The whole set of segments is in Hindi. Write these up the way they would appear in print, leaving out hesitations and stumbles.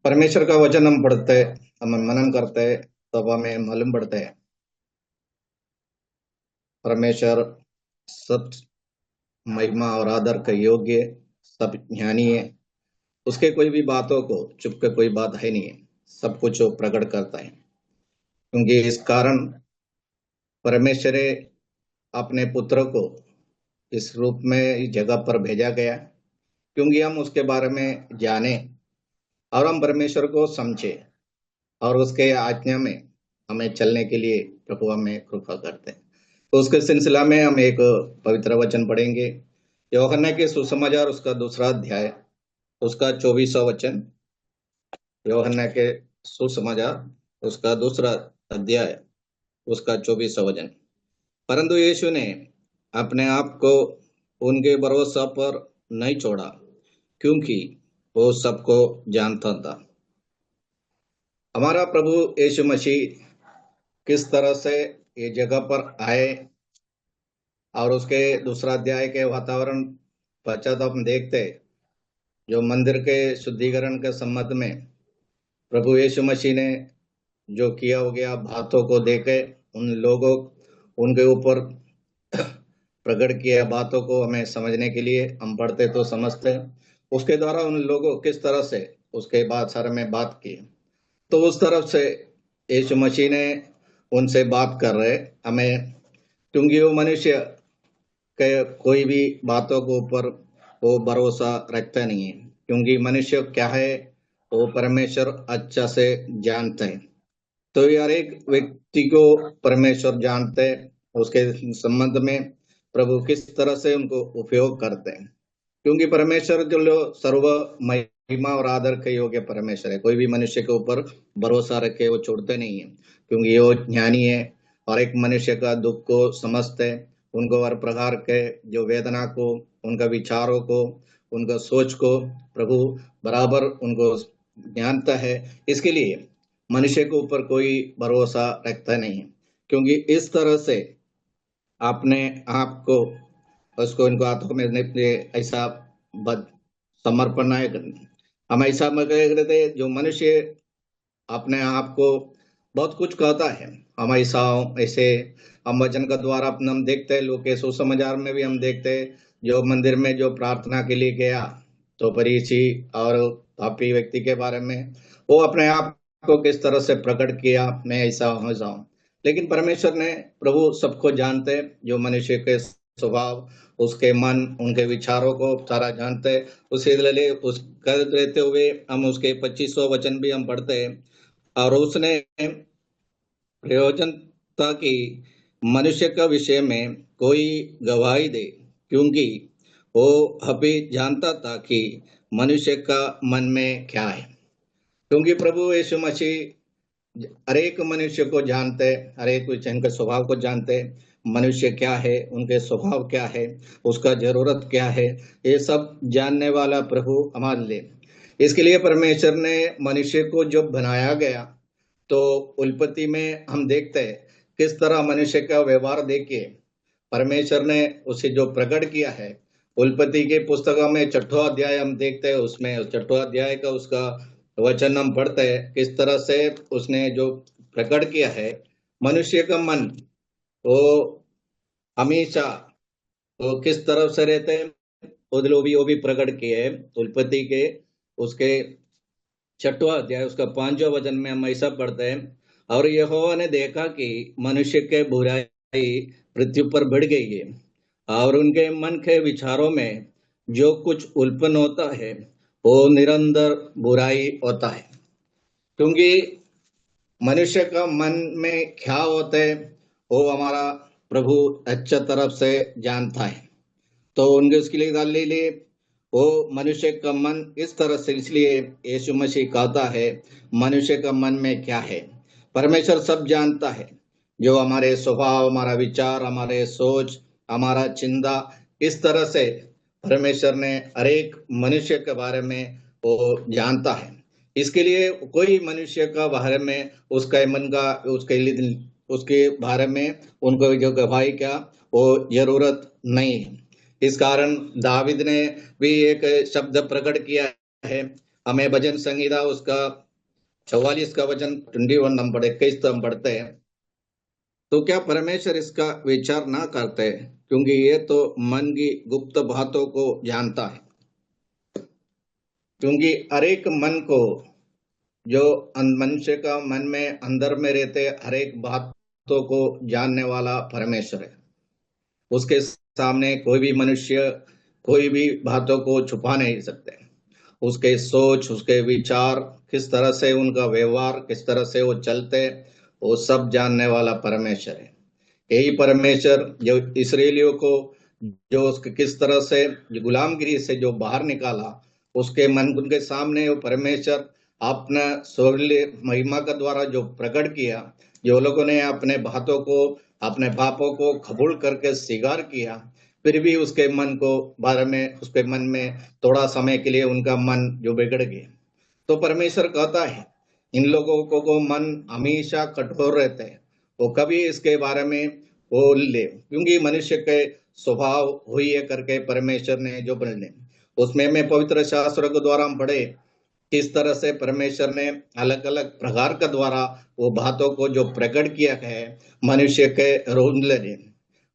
परमेश्वर का वचन हम पढ़ते, हम मनन करते, तब हमें मालूम पड़ता है परमेश्वर सब महिमा और आदर के योग्य, सब ज्ञानी है। उसके कोई भी बातों को चुप के कोई बात है नहीं है, सब कुछ वो प्रकट करता है। क्योंकि इस कारण परमेश्वर अपने पुत्र को इस रूप में इस जगह पर भेजा गया, क्योंकि हम उसके बारे में जाने और हम परमेश्वर को समझे और उसके आज्ञा में हमें चलने के लिए प्रभु हमें कृपा करते हैं। तो उसके सिलसिला में हम एक पवित्र वचन पढ़ेंगे। यूहन्ना के सुसमाचार उसका दूसरा अध्याय, उसका 24वां वचन। यूहन्ना के सुसमाचार उसका दूसरा अध्याय, उसका 24वां वचन। परंतु यीशु ने अपने आप को उनके भरोसा पर नहीं छोड़ा, क्योंकि वो सबको जानता था। हमारा प्रभु यीशु मसीह किस तरह से ये जगह पर आए और उसके दूसरा अध्याय के वातावरण पश्चात हम देखते हैं, जो मंदिर के शुद्धिकरण के संबंध में प्रभु यीशु मसीह ने जो किया हो गया बातों को देखे, उन लोगों उनके ऊपर प्रकट किया बातों को हमें समझने के लिए हम पढ़ते तो समझते हैं। उसके द्वारा उन लोगों किस तरह से उसके बाद सर में बात की, तो उस तरफ से यीशु मसीह ने उनसे बात कर रहे हमें, क्योंकि वो मनुष्य के कोई भी बातों के ऊपर वो भरोसा रखता नहीं है। क्योंकि मनुष्य क्या है वो परमेश्वर अच्छा से जानते हैं। तो ये हर एक व्यक्ति को परमेश्वर जानते हैं, उसके संबंध में प्रभु किस तरह से उनको उपयोग करते हैं। क्योंकि परमेश्वर जो सर्व महिमा और आदर के योग्य परमेश्वर है, कोई भी मनुष्य के ऊपर भरोसा रखे वो छोड़ते नहीं है। क्योंकि वो ज्ञानी है और एक मनुष्य का दुख को समझते हैं, उनको हर प्रकार के जो वेदना को, उनका विचारों को, उनका सोच को प्रभु बराबर उनको जानता है। इसके लिए मनुष्य के ऊपर कोई भरोसा रखता नहीं है। क्योंकि इस तरह से अपने आप को उसको इनको हाथों में ऐसा बद समर्पण नहीं करना। हम ऐसा करते थे, जो मनुष्य अपने आप को बहुत कुछ कहता है, हम ऐसा ऐसे हम वचन का द्वारा अपने हम देखते हैं। लोग के सुसमाचार में भी हम देखते हैं, जो मंदिर में जो प्रार्थना के लिए गया तो फरीसी और पापी व्यक्ति के बारे में वो अपने आप को किस तरह से प्रकट किया, मैं ऐसा हूँ ऐसा हूँ। लेकिन परमेश्वर ने प्रभु सबको जानते, जो मनुष्य के स्वभाव, उसके मन, उनके विचारों को सारा जानते। उसी लिए उस कर रहते हुए हम उसके 25वां वचन भी हम पढ़ते हैं। और उसने प्रयोजन था कि मनुष्य का विषय में कोई गवाही दे, क्योंकि वो अभी जानता था कि मनुष्य का मन में क्या है। क्योंकि प्रभु यीशु मसीह हर एक मनुष्य को जानते, हर एक के स्वभाव को जानते, मनुष्य क्या है, उनके स्वभाव क्या है, उसका जरूरत क्या है, ये सब जानने वाला प्रभु हमारे लिए। इसके लिए परमेश्वर ने मनुष्य को जब बनाया गया, तो उत्पत्ति में हम देखते हैं किस तरह मनुष्य का व्यवहार देखिए परमेश्वर ने उसे जो प्रकट किया है। उत्पत्ति के पुस्तक में 6वां अध्याय हम देखते हैं, उसमें 6वां अध्याय का उसका वचन हम पढ़ते हैं, किस तरह से उसने जो प्रकट किया है मनुष्य का मन, वो हमेशा वो किस तरफ से रहते हैं वो भी प्रकट किए है। उत्पत्ति के उसके 6वां अध्याय उसका 5वां वचन में हम ऐसा पढ़ते हैं, और यहोवा ने देखा कि मनुष्य के बुराई पृथ्वी पर बढ़ गई है, और उनके मन के विचारों में जो कुछ उल्पन होता है वो निरंतर बुराई होता है। क्योंकि मनुष्य का मन में क्या होता है वो हमारा प्रभु अच्छा तरफ से जानता है। तो उनके उसके लिए डाल लिए वो मनुष्य का मन इस तरह से, इसलिए यीशु मसीह कहता है मनुष्य का मन में क्या है। परमेश्वर सब जानता है, जो हमारे स्वभाव, हमारा विचार, हमारे सोच, हमारा चिंता, इस तरह से परमेश्वर ने हर एक मनुष्य के बारे में वो जानता है। इसके लिए कोई मनुष्य का बारे में उसका मन का उसके लिए उसके बारे में उनको जो गवाही क्या वो जरूरत नहीं है। इस कारण दाविद ने भी एक शब्द प्रकट किया है, हमें भजन संहिता उसका 44 का वचन 21 नंबर 21 हम पढ़ते हैं। तो क्या परमेश्वर इसका विचार ना करते, क्योंकि ये तो मन की गुप्त बातों को जानता है। क्योंकि हर एक मन को, जो मनुष्य का मन में अंदर में रहते हर एक बातों को जानने वाला परमेश्वर है। उसके सामने कोई भी मनुष्य कोई भी बातों को छुपा नहीं सकते। उसके सोच, उसके विचार, किस तरह से उनका व्यवहार, किस तरह से वो चलते, वो सब जानने वाला परमेश्वर है। यही परमेश्वर जो इसराइलियों को, जो उसके किस तरह से गुलामगिरी से जो बाहर निकाला, उसके मन उनके सामने वो परमेश्वर अपना स्वर्गीय महिमा का द्वारा जो प्रकट किया, जो लोगों ने अपने बातों को, अपने पापों को कबूल करके स्वीकार किया, फिर भी उसके मन को बारे में, उसके मन में थोड़ा समय के लिए उनका मन जो बिगड़ गया। तो परमेश्वर कहता है इन लोगों को मन हमेशा कठोर रहता है, वो कभी इसके बारे में बोल ले, क्योंकि मनुष्य के स्वभाव हुई है करके परमेश्वर ने जो बोलने, उसमें मैं पवित्र शास्त्र के द्वारा हम पढ़े किस तरह से परमेश्वर ने अलग अलग प्रकार का द्वारा वो बातों को जो प्रकट किया है मनुष्य के रोजले ने।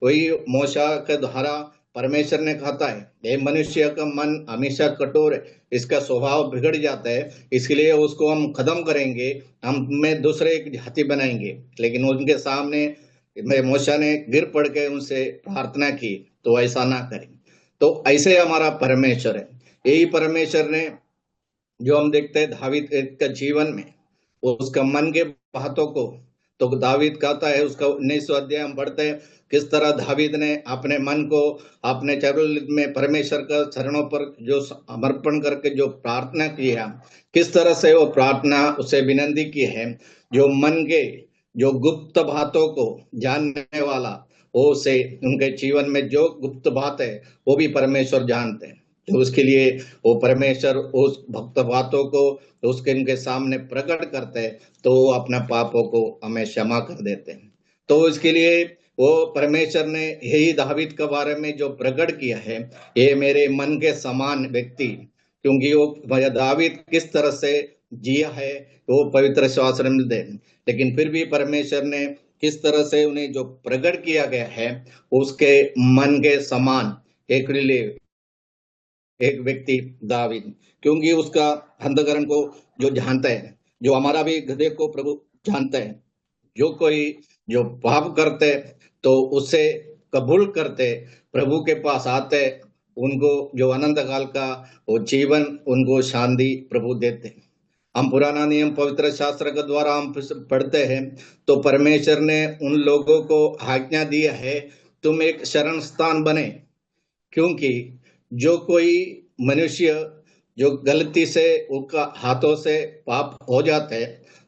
वही मोशा के द्वारा परमेश्वर ने कहता है ये मनुष्य का मन हमेशा कठोर है, इसका स्वभाव बिगड़ जाता है, इसलिए उसको हम खत्म करेंगे, हम में दूसरे एक जाति बनाएंगे। लेकिन उनके सामने मैं मोशा ने गिर पड़ के उनसे प्रार्थना की तो ऐसा ना करें। तो ऐसे हमारा परमेश्वर है। यही परमेश्वर ने जो हम देखते हैं दावीद का जीवन में, उसका मन के बातों को, तो दावीद कहता है उसका 19 अध्याय हम पढ़ते हैं किस तरह दावीद ने अपने मन को अपने चरण में परमेश्वर का चरणों पर जो समर्पण करके जो प्रार्थना की है, किस तरह से वो प्रार्थना उसे विनती की है। जो मन के जो गुप्त बातों को जानने वाला, वो से उनके जीवन में जो गुप्त बात है वो भी परमेश्वर जानते हैं। तो उसके लिए वो परमेश्वर उस भक्त बातों को उसके उनके सामने प्रकट करते हैं, तो वो अपने पापों को हमें क्षमा कर देते हैं। तो इसके लिए वो परमेश्वर ने यही दावीद के बारे में जो प्रकट किया है, ये मेरे मन के समान व्यक्ति, क्योंकि वो दावीद किस तरह से जिया है वो पवित्र शास्त्र में दे, लेकिन फिर भी परमेश्वर ने किस तरह से उन्हें जो प्रकट किया गया है उसके मन के समान एक एक व्यक्ति दावीद, क्योंकि उसका अंतःकरण को जो जानता है, जो हमारा भी हृदय को प्रभु जानता है। जो कोई जो पाप करते तो उसे कबूल करते, प्रभु के पास आते, उनको जो अनंत काल का वो जीवन, उनको शांति प्रभु देते। हम पुराना नियम पवित्र शास्त्र के द्वारा हम पढ़ते हैं तो परमेश्वर ने उन लोगों को आज्ञा दिया है तुम एक शरण स्थान बने, क्योंकि जो कोई मनुष्य जो गलती से उनका हाथों से पाप हो जाता है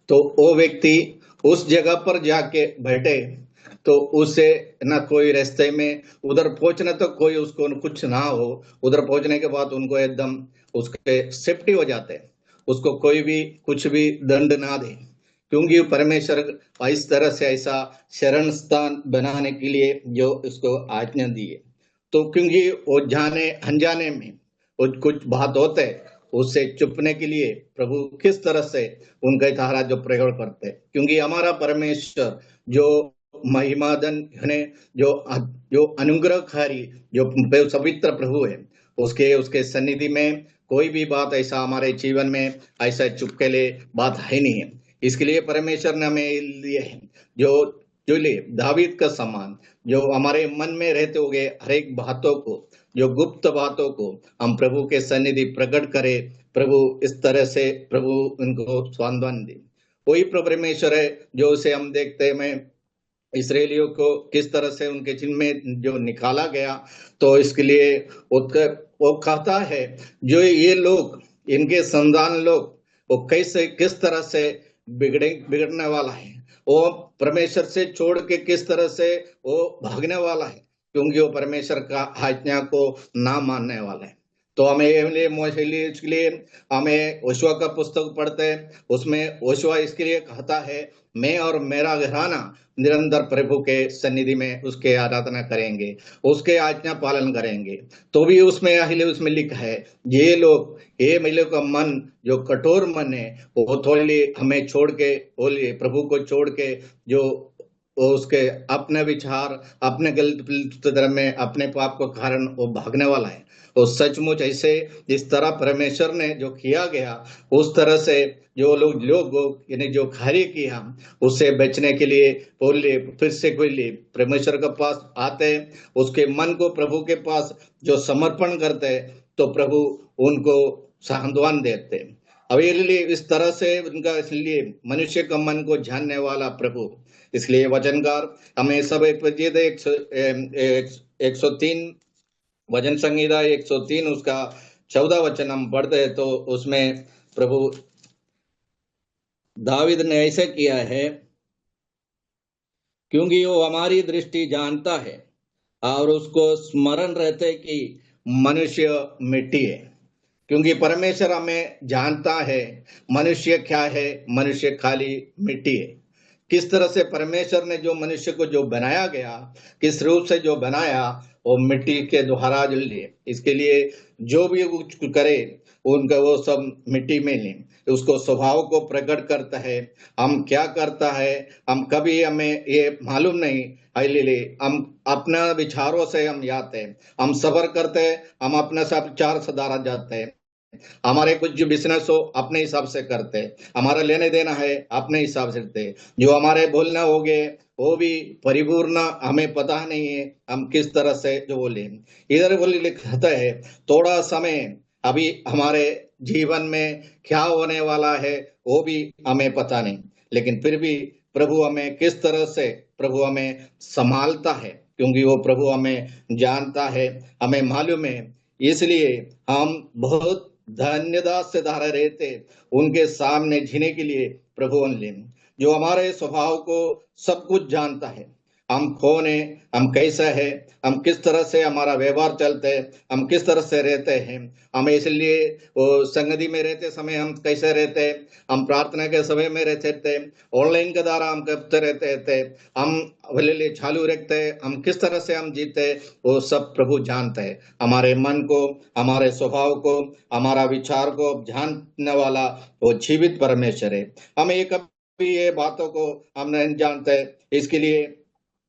तो वो व्यक्ति उस जगह पर जाके बैठे तो उसे ना कोई रास्ते में उधर पहुंचने तो कोई उसको कुछ ना हो, उधर पहुंचने के बाद उनको एकदम उसके सेफ्टी हो जाते हैं, उसको कोई भी कुछ भी दंड ना दे, क्योंकि परमेश्वर इस तरह से ऐसा शरण स्थान बनाने के लिए जो उसको आज्ञा दी है। तो क्योंकि वो जाने अनजाने में वो कुछ बात होते उससे चुपने के लिए प्रभु किस तरह से उनका धारा जो प्रयोग करते, क्योंकि हमारा परमेश्वर जो महिमादन है, जो जो अनुग्रहकारी, जो पवित्र प्रभु है, उसके उसके सन्निधि में कोई भी बात ऐसा हमारे जीवन में ऐसा चुपकेले बात है नहीं है। इसके लिए परमेश्वर ने हमें लिए है जो जो ले दावीद का समान, जो हमारे मन में रहते हुए हर एक बातों को, जो गुप्त बातों को हम प्रभु के सन्निधि प्रकट करें, प्रभु इस तरह से प्रभु उनको सांत्वना दे। वही परमेश्वर है जो उसे हम देखते हैं में इसराइलियों को किस तरह से उनके जिनमें जो निकाला गया, तो इसके लिए वो कहता है जो ये लोग, इनके संतान लोग, वो कैसे किस तरह से बिगड़ने वाला है, वो परमेश्वर से छोड़ के किस तरह से वो भागने वाला है, क्योंकि वो परमेश्वर का आज्ञा को ना मानने वाला है। तो हमें इसके लिए हमें ओशवा का पुस्तक पढ़ते हैं, उसमें ओशवा इसके लिए कहता है, मैं और मेरा घराना निरंतर प्रभु के सन्निधि में उसके आराधना करेंगे, उसके आज्ञा पालन करेंगे। तो भी उसमें लिखा है, ये लोग, ये महिला का मन जो कठोर मन है, वो थोड़ी हमें छोड़ के, बोलिए प्रभु को छोड़ के, जो वो उसके अपने विचार, अपने गलत धर्म में, अपने पाप के कारण वो भागने वाला है। वो सचमुच ऐसे जिस तरह परमेश्वर ने जो किया गया, उस तरह से जो लोग यानी जो कार्य किया, उससे बचने के लिए बोलिए फिर से कोई परमेश्वर के पास आते, उसके मन को प्रभु के पास जो समर्पण करते, तो प्रभु उनको सांत्वन देते। अब ये इस तरह से उनका, इसलिए मनुष्य का मन को जानने वाला प्रभु, इसलिए वचनकार हमें सब एक 103 वचन संहिता 103 उसका 14 वचन हम पढ़ते हैं, तो उसमें प्रभु दाविद ने ऐसे किया है, क्योंकि वो हमारी दृष्टि जानता है और उसको स्मरण रहते कि मनुष्य मिट्टी है। क्योंकि परमेश्वर हमें जानता है मनुष्य क्या है, मनुष्य खाली मिट्टी है। किस तरह से परमेश्वर ने जो मनुष्य को जो बनाया गया, किस रूप से जो बनाया, वो मिट्टी के द्वारा जो लिए, इसके लिए जो भी कुछ करे उनका वो सब मिट्टी में ले, उसको स्वभाव को प्रकट करता है। हम क्या करता है, हम कभी हमें ये मालूम नहीं, इसलिए हम अपना विचारों से हम जाते हैं, हम सबर करते हैं, हम अपना सब विचार सुधारा जाते हैं, हमारे कुछ जो बिजनेस हो अपने हिसाब से करते, हमारा लेने देना है अपने हिसाब से करते, जो हमारे बोलना हो गए वो भी परिपूर्ण हमें पता नहीं है, हम किस तरह से जो बोले। इधर बोले लिखता है, थोड़ा समय अभी हमारे जीवन में क्या होने वाला है वो भी हमें पता नहीं, लेकिन फिर भी प्रभु हमें किस तरह से प्रभु हमें संभालता है, क्योंकि वो प्रभु हमें जानता है, हमें मालूम है। इसलिए हम बहुत धन्यवाद से धारा रहते उनके सामने जीने के लिए प्रभु ने, जो हमारे स्वभाव को सब कुछ जानता है, हम कौन है, हम कैसा है, हम किस तरह से हमारा व्यवहार चलते हैं, हम किस तरह से रहते हैं, हम इसलिए वो संगति में रहते समय हम कैसे रहते हैं, हम प्रार्थना के समय में रहते थे, ऑनलाइन के द्वारा हम करते रहते थे, हम भले चालू रखते हैं, हम किस तरह से हम जीते, वो सब प्रभु जानते हैं। हमारे मन को, हमारे स्वभाव को, हमारा विचार को जानने वाला वो जीवित परमेश्वर है। हम ये कभी ये बातों को हम नहीं जानते, इसके लिए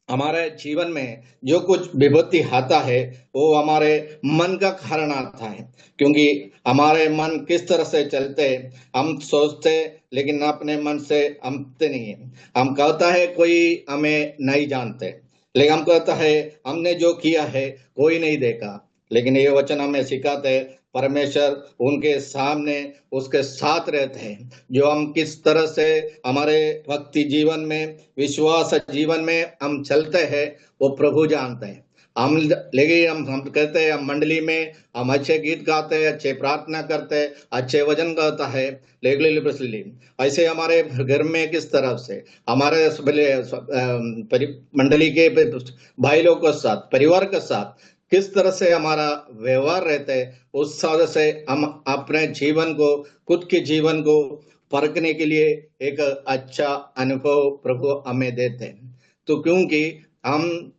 हमारे जीवन में जो कुछ विपत्ति आता है वो हमारे मन का कारण आता है, क्योंकि हमारे मन किस तरह से चलते, हम सोचते लेकिन अपने मन से हम नहीं है, हम कहता है कोई हमें नहीं जानते, लेकिन हम कहता है हमने जो किया है कोई नहीं देखा, लेकिन ये वचन हमें सिखाते हैं परमेश्वर उनके सामने उसके साथ रहते हैं। जो हम किस तरह से हमारे भक्ति जीवन में, विश्वास जीवन में हम चलते हैं, वो प्रभु जानते हैं। हम लेकिन हम कहते हैं, हम मंडली में हम अच्छे गीत गाते हैं, अच्छे प्रार्थना करते हैं, अच्छे वचन गाता है, लेकिन ऐसे हमारे घर में किस तरह से हमारे मंडली के भाई लोग के साथ, परिवार के साथ किस तरह से हमारा व्यवहार रहता है, उस तरह से हम अपने जीवन को, खुद के जीवन को परखने के लिए एक अच्छा अनुभव प्रभु हमें देते हैं। तो क्योंकि हम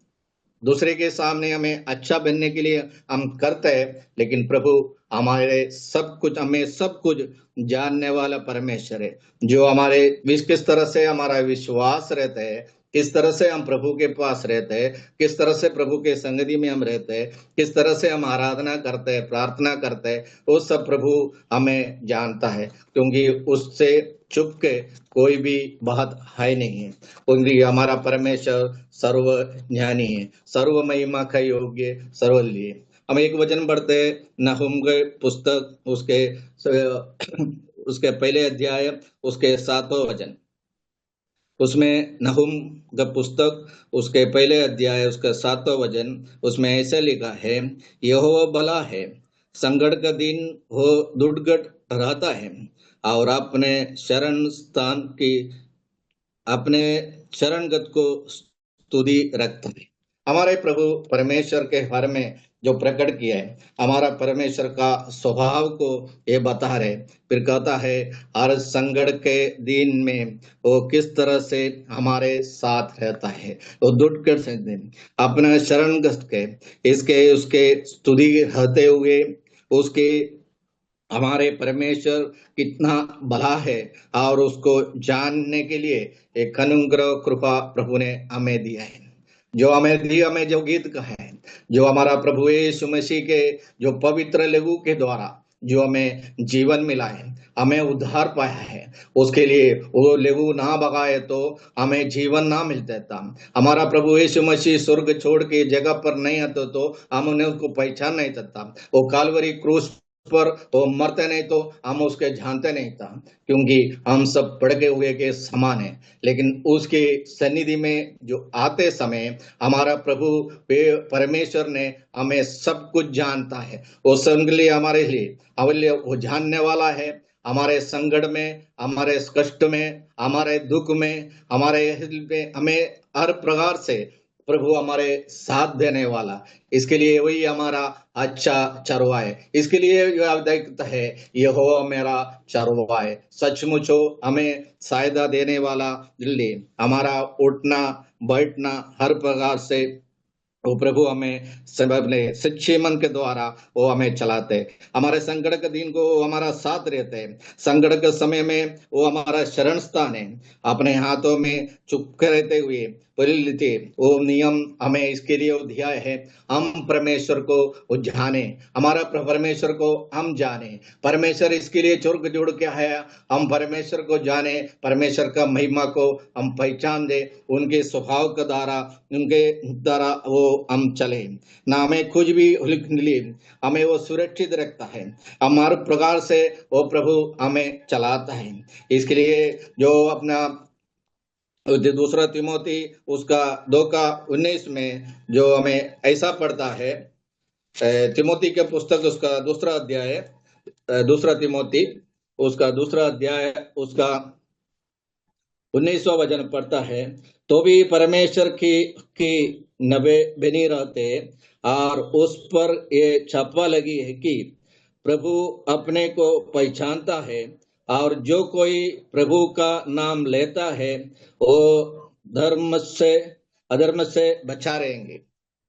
दूसरे के सामने हमें अच्छा बनने के लिए हम करते हैं, लेकिन प्रभु हमारे सब कुछ, हमें सब कुछ जानने वाला परमेश्वर है, जो हमारे किस तरह से हमारा विश्वास रहता है, किस तरह से हम प्रभु के पास रहते हैं, किस तरह से प्रभु के संगति में हम रहते हैं, किस तरह से हम आराधना करते हैं, प्रार्थना करते हैं, वो सब प्रभु हमें जानता है, क्योंकि उससे चुप के कोई भी बात है नहीं है, क्योंकि हमारा परमेश्वर सर्व ज्ञानी है, सर्व महिमा का योग्य, सर्वलीय। हम एक वचन पढ़ते हैं, नहूम के पुस्तक उसके पहले अध्याय उसके 7वां वचन, उसमें नहूम का पुस्तक उसके पहले अध्याय उसका 7वां वचन, उसमें ऐसे लिखा है, यहोवा भला है, संकट का दिन हो दुर्गट रहता है और अपने शरण स्थान की, अपने शरणगत को स्तुति रखता है। हमारे प्रभु परमेश्वर के बारे में जो प्रकट किया है, हमारा परमेश्वर का स्वभाव को ये बता रहे। फिर कहता है हर संकट के दिन में वो किस तरह से हमारे साथ रहता है। वो दुख कर सकते अपना शरण के इसके उसके स्तुति रहते हुए उसके हमारे परमेश्वर कितना भला है और उसको जानने के लिए एक अनुग्रह कृपा प्रभु ने हमें दिया है। जो हमें दिया, हमें जो गीत का है, जो हमारा प्रभु यीशु मसीह के जो पवित्र लहू के द्वारा जो हमें जीवन मिला है, हमें उद्धार पाया है, उसके लिए वो लहू ना बगाए तो हमें जीवन ना मिलता था। हमारा प्रभु यीशु मसीह स्वर्ग छोड़ के जगह पर नहीं आता तो हम उन्हें उसको पहचान नहीं सकता। वो कालवरी क्रूस पर वो मरते नहीं तो हम उसके जानते नहीं था, क्योंकि हम सब भड़के हुए के समान है। लेकिन उसके सन्निधि में जो आते समय हमारा प्रभु परमेश्वर ने हमें सब कुछ जानता है। वो सब लिए हमारे लिए वो जानने वाला है। हमारे संकट में, हमारे कष्ट में, हमारे दुख में, हमारे में हमें हर प्रकार से प्रभु हमारे साथ देने वाला। इसके लिए वही हमारा अच्छा चरवा है। इसके लिए देखता है यहोवा मेरा चरवा है, सचमुच हमें फायदा देने वाला दिल्ली, हमारा उठना बैठना हर प्रकार से वो प्रभु हमें सब अपने सच्चे मन के द्वारा वो हमें चलाते। हमारे संकट के दिन को हमारा साथ रहते हैं। संकट के समय में वो हमारा शरण स्थान है। अपने हाथों में चुप रहते हुए परिलिते वो नियम हमें इसके लिए दिया है। हम परमेश्वर को वो जाने, हमारा परमेश्वर को हम जाने। परमेश्वर इसके लिए चुर्क जुड़ क्या है, हम परमेश्वर को जाने, परमेश्वर का महिमा को हम पहचान दे, उनके स्वभाव के द्वारा उनके द्वारा वो हम चले ना। हमें कुछ भी मिले, हमें वो सुरक्षित रखता है। हमारे प्रकार से वो प्रभु हमें चलाता है। इसके लिए जो अपना दूसरा तिमोथी उसका 2:19 में जो हमें ऐसा पढ़ता है, तिमोथी के पुस्तक उसका दूसरा अध्याय, दूसरा तिमोथी उसका दूसरा अध्याय उसका 19वां वचन पढ़ता है, तो भी परमेश्वर की नबे बनी रहते और उस पर ये छापा लगी है कि प्रभु अपने को पहचानता है और जो कोई प्रभु का नाम लेता है वो धर्म से अधर्म से बचा रहेंगे।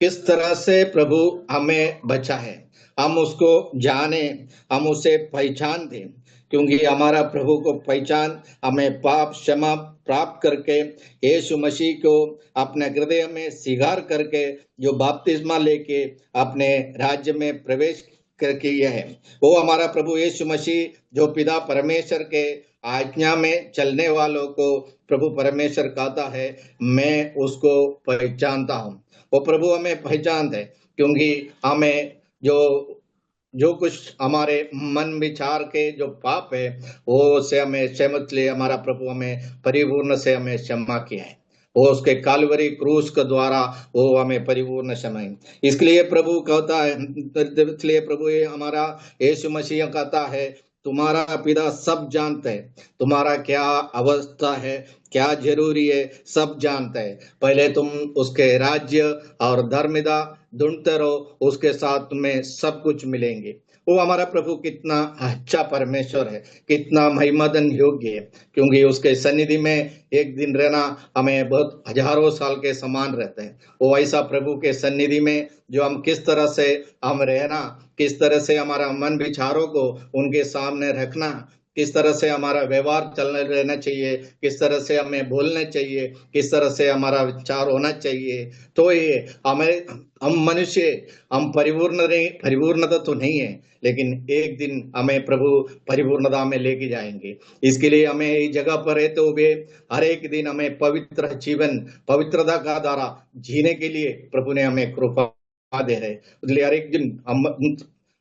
किस तरह से प्रभु हमें बचा है, हम उसको जाने, हम उसे पहचान दें, क्योंकि हमारा प्रभु को पहचान हमें पाप क्षमा प्राप्त करके यीशु मसीह को अपने हृदय में स्वीकार करके जो बपतिस्मा लेके अपने राज्य में प्रवेश करके यह है। वो हमारा प्रभु यीशु मसीह जो पिता परमेश्वर के आज्ञा में चलने वालों को प्रभु परमेश्वर कहता है मैं उसको पहचानता हूँ। वो प्रभु हमें पहचानते हैं, क्योंकि हमें जो कुछ हमारे मन विचार के जो पाप है वो से हमें क्षमत ले हमारा प्रभु हमें परिपूर्ण से हमें क्षमा किया है। वो उसके कालवरी क्रूस के द्वारा वो हमें परिपूर्ण क्षमा। इसके लिए प्रभु कहता है, इसलिए प्रभु ये हमारा यीशु मसीह कहता है तुम्हारा पिता सब जानते है, तुम्हारा क्या अवस्था है, क्या जरूरी है, सब जानते है। पहले तुम उसके राज्य और धर्मिता ढूंढते रहो, उसके साथ तुम्हें सब कुछ मिलेंगे। वो हमारा प्रभु कितना अच्छा परमेश्वर है, कितना महिमाधन योग्य है, क्योंकि उसके सन्निधि में एक दिन रहना हमें बहुत हजारों साल के समान रहते हैं। वो ऐसा प्रभु के सन्निधि में जो हम किस तरह से हम रहना, किस तरह से हमारा मन विचारों को उनके सामने रखना, किस तरह से हमारा व्यवहार चलने रहना चाहिए, किस तरह से हमें बोलने चाहिए, किस तरह से हमारा विचार होना चाहिए। तो ये हमें हम मनुष्य हम परिपूर्णता तो नहीं है, लेकिन एक दिन हमें प्रभु परिपूर्णता में लेके जाएंगे। इसके लिए हमें इस जगह पर रहते हुए हर एक दिन हमें पवित्र जीवन पवित्रता का द्वारा जीने के लिए प्रभु ने हमें कृपा दे रहे। इसलिए हर एक दिन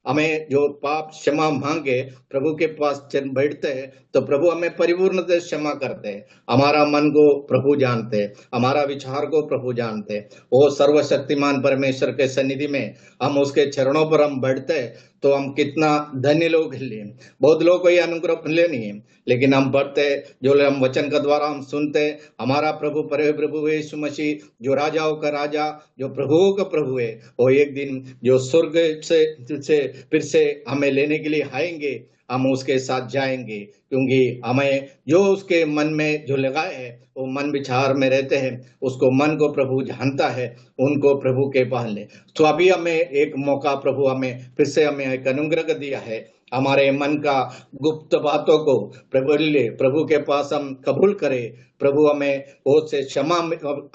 हमें जो पाप क्षमा मांगे प्रभु के पास बैठते हैं तो प्रभु हमें परिपूर्ण क्षमा करते हैं। हमारा मन को प्रभु जानते हैं, हमारा विचार को प्रभु जानते हैं। वो सर्वशक्तिमान परमेश्वर के सन्निधि में हम उसके चरणों पर हम बैठते हैं तो हम कितना धन्य लोग हैं। बहुत लोग को ये अनुग्रह मिले नहीं है, लेकिन हम पढ़ते, जो हम वचन का द्वारा हम सुनते, हमारा प्रभु परे प्रभु यीशु मसीह जो राजाओं का राजा, जो प्रभुओं का प्रभु है, वो एक दिन जो स्वर्ग से फिर से हमें लेने के लिए आएंगे, हम उसके साथ जाएंगे, क्योंकि हमें जो उसके मन में जो लगाए है वो मन विचार में रहते हैं, उसको मन को प्रभु जानता है, उनको प्रभु के पास ले। तो अभी हमें एक मौका प्रभु हमें फिर से हमें एक अनुग्रह दिया है, हमारे मन का गुप्त बातों को प्रभु के पास हम कबूल करें, प्रभु हमें वो से क्षमा,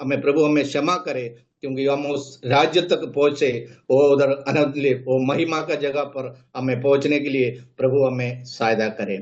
हमें प्रभु हमें क्षमा करे, क्योंकि हम उस राज्य तक पहुंचे, वो उधर अनंत वो महिमा का जगह पर हमें पहुंचने के लिए प्रभु हमें सहायता करे।